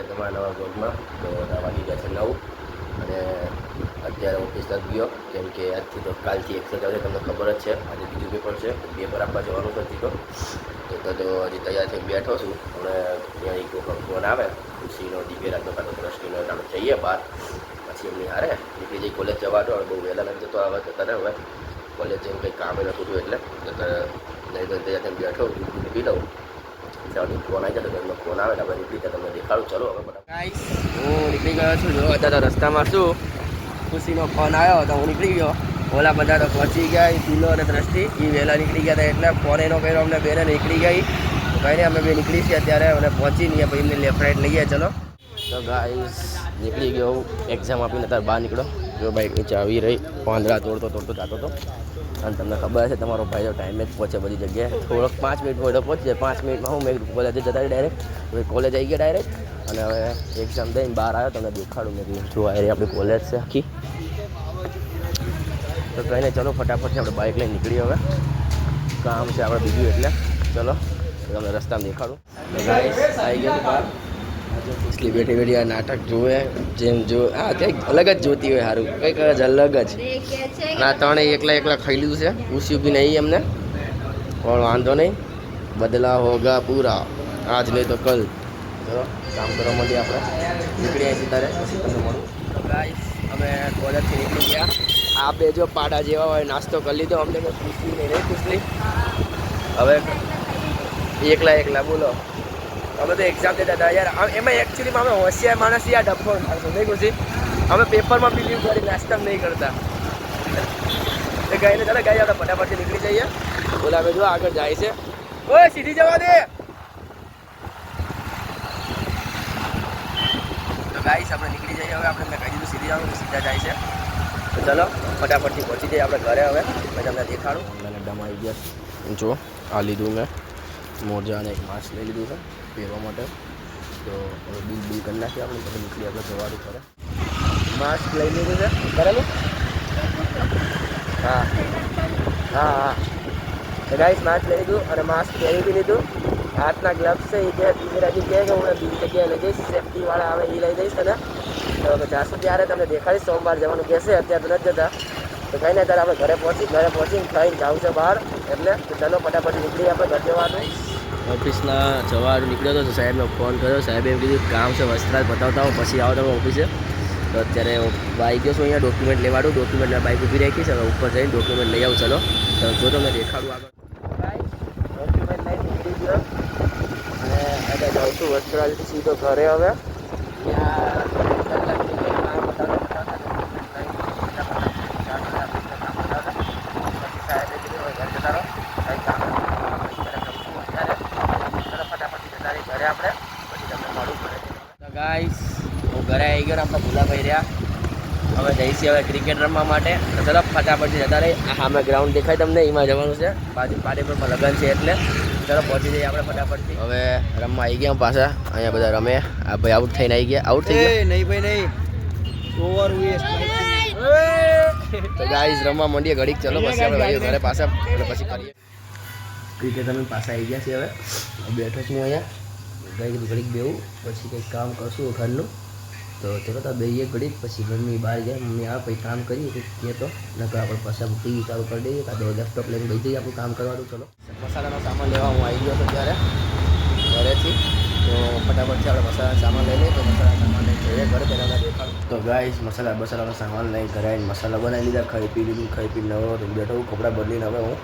તમારા નવા બ્લોગમાં તો વાગી ગયા છે 9 અને અત્યારે ઓફિસ તરફ ગયો કેમ કે આજથી તો કાલથી એક્સરસાઇઝ આવશે તમને ખબર જ છે આજે બીજું પેપર છે પેપર આપવા જવાનું છે હજી તો હજી તૈયાર થઈને બેઠો છું અને ત્યાં એક વખત ફોન આવે ખુશીનો દિવ્યરાજનો કાંતો દ્રષ્ટિનો આપણે જઈએ બહાર પછી એમની હારે નીકળી જઈ કોલેજ જવાનો હવે બહુ વહેલા નથી જતો આવે તો તને હવે કોલેજ જેવું કંઈ કામ નતું થયું એટલે નહીં તો તૈયાર થઈને બેઠો પી લઉં ફોન આવી જતો એમનો ફોન આવે આપણે નીકળી ત્યાં તમને દેખાડું ચલો હવે ગાઈસ હું નીકળી ગયો છું જો અત્યારે તો રસ્તામાં શું ખુશીનો ફોન આવ્યો તો હું નીકળી ગયો ઓલા બધા તો પહોંચી ગયા પીલો અને દ્રષ્ટિ એ વહેલા નીકળી ગયા હતા એટલે ફોન એનો કર્યો અમને બેને નીકળી ગઈ તો કંઈ નહીં અમે બે નીકળી છીએ અત્યારે અને પહોંચી નહીં પછી એમને લેફ્ટ રાઈટ લઈએ ચલો તો ગાઈસ નીકળી ગયો એક્ઝામ આપીને અત્યારે બહાર નીકળ્યો જો બાઇક નીચે આવી રહી પાંદડા તોડતો જતો હતો અને તમને ખબર છે તમારો ભાઈ તો ટાઈમે જ પહોંચે બધી જગ્યાએ થોડોક 5 મિનિટ હોય તો પહોંચી જાય 5 મિનિટમાં હું મેં કોલેજ જતા રહી ડાયરેક્ટ હવે કોલેજ આવી ગયા ડાયરેક્ટ અને હવે એક્ઝામ દઈને બહાર આવ્યો તમને દેખાડું મેં જો આ રહી આપણી કોલેજ છે આખી તો કંઈ નહીં ચલો ફટાફટથી આપણે બાઇક લઈને નીકળીએ હવે કામ છે આપણે બીજું એટલે ચલો તમને રસ્તામાં દેખાડું ગાઈસ આવી ગયા બહાર इसलिए બેઠી બેઠી આ નાટક જોવે જેમ જો હા કંઈક અલગ જ જોતી હોય સારું કંઈક અલગ જ ના ત્રણે એકલા ખાઈ લીધું છે પૂછ્યું બી નહીં એમને પણ વાંધો નહીં બદલા હોગા પૂરા આજ નહીં તો કલ ચલો કામ કરવા માંડીએ આપણે નીકળી આવી તારે પછી તમને મળું ગાઈસ અમે કોલેજથી નીકળી ગયા આ બે જો પાડા જેવા હોય નાસ્તો કરી લીધો અમને કંઈ પૂછ્યું નહીં પૂછલી હવે એકલા બોલો અમે તો એક્ઝામ દેતા હતા યાર એમાં એકચ્યુઅલીમાં અમે હોશિયાર માણસ યાર ડબ્બો માણસો નહીં ખુશી અમે પેપરમાં બિલીવ કરી નાસ્તા નહીં કરતા એ ગાઈને ચાલો ગાઈ આપણે ફટાફટથી નીકળી જઈએ બોલાવે જો આગળ જાય છે ઓય સીધી જવા દે તો ગાઈસ આપણે નીકળી જઈએ હવે આપણે મેં કહી દીધું સીધી જવાનું સીધા જાય છે તો ચલો ફટાફટથી પહોંચી જઈએ આપણે ઘરે હવે મેં તમને દેખાડું મને ડમાઈ ગયા જો આ લીધું મેં મોજા અને એક માસ્ક લઈ લીધું છે પહેરવા માટે તો હવે બિલ કરી નાખીએ આપણે પછી નીકળી આપણે જવાનું કરે માસ્ક લઈ લીધું છે બરાબર હા તો ગાઈસ માસ્ક લઈ લીધું અને માસ્ક પહેરી બી લીધું હાથના ગ્લવ્સ છે એ કે બીજી કહે કે હું બીજી જગ્યાએ લઈ જઈશ સેફ્ટીવાળા આવે એ લઈ જઈશ અને તો હવે જાશું ત્યારે તમને દેખાડીશ સોમવાર જવાનું કહેશે અત્યારે તો નથી જતા તો કંઈ નહીં ત્યારે આપણે ઘરે પહોંચીને ખાઈને જવું છે બહાર એટલે તો ચાલો ફટાફટ નીકળીએ આપણે ઘર જવાનું ઓફિસના જવાનું નીકળ્યો હતો સાહેબનો ફોન કર્યો સાહેબે એમ કીધું કામ છે વસ્ત્રાલ બતાવતા હો પછી આવો તમે ઓફિસે તો અત્યારે બાઇક ગયો છું અહીંયા ડોક્યુમેન્ટ લેવાડું ડોક્યુમેન્ટ બાઇક ઊભી રાખી છે હવે ઉપર જઈને ડોક્યુમેન્ટ લઈ આવું ચલો તો જો તમને દેખાડું આગળ ડોક્યુમેન્ટ લઈને નીકળી ગયો અને અત્યારે જાઉં છું વસ્ત્રાલથી સીધો ઘરે હવે ગાઈસ હું ઘરે આવી ગયો ને આપણા ભૂલાભાઈ રહ્યા હવે જઈશું હવે ક્રિકેટ રમવા માટે તો ચલો ફટાફટથી જતા રહી આ સામે ગ્રાઉન્ડ દેખાય તમને એમાં જવાનું છે બાજુ પાટેપુરમાં લગન છે એટલે ચલો પહોંચી જઈએ આપણે ફટાફટથી હવે રમવા આવી ગયા પાછા અહીંયા બધા રમે આ ભાઈ આઉટ થઈને આવી ગયા આઉટ થઈ ગયા નહીં ભાઈ નહીં ઓવર તો ગાઈસ રમવા માંડીએ ઘડીક ચલો પછી આપણે ભાઈઓ ઘરે પાછા પછી કરીએ ક્રિકેટ અમે પાછા આવી ગયા છીએ હવે બેઠો છું અહીંયા ગઈ ઘડીક બેવું પછી કંઈક કામ કરશું ઘરનું તો ચલો તો બેહીએ ઘડીક પછી મમ્મી બહાર જાય મમ્મી આ પછી કામ કરીએ કંઈક કહે તો નકર આપણે પાછા ટીવી ચાલુ કરી દઈએ કાં તો લેપટોપ લઈને બેસી જઈએ આપણું કામ કરવાનું ચલો મસાલાનો સામાન લેવા હું આવી ગયો હતો ત્યારે ઘરેથી તો ફટાફટથી આપણે મસાલાનો સામાન લઈ લઈએ તો મસાલા સામાન લઈને જઈએ ઘરે પહેલાં દેખાડું તો ગાઈસ મસાલાનો સામાન લઈને ઘરે આવીને મસાલા બનાવી લીધા ખાઈ પી નવો તો બેઠો કપડાં બદલીને હવે હું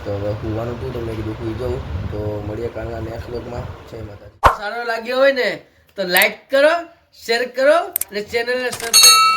તો હવે સુવાનું હતું તો મેં કીધું સુઈ જાઉં તો મળીએ કાલના નેક્સ્ટ વ્લોગમાં જય માતાજી સારો લાગ્યો હોય ને તો લાઈક કરો શેર કરો અને ચેનલને સબસ્ક્રાઈબ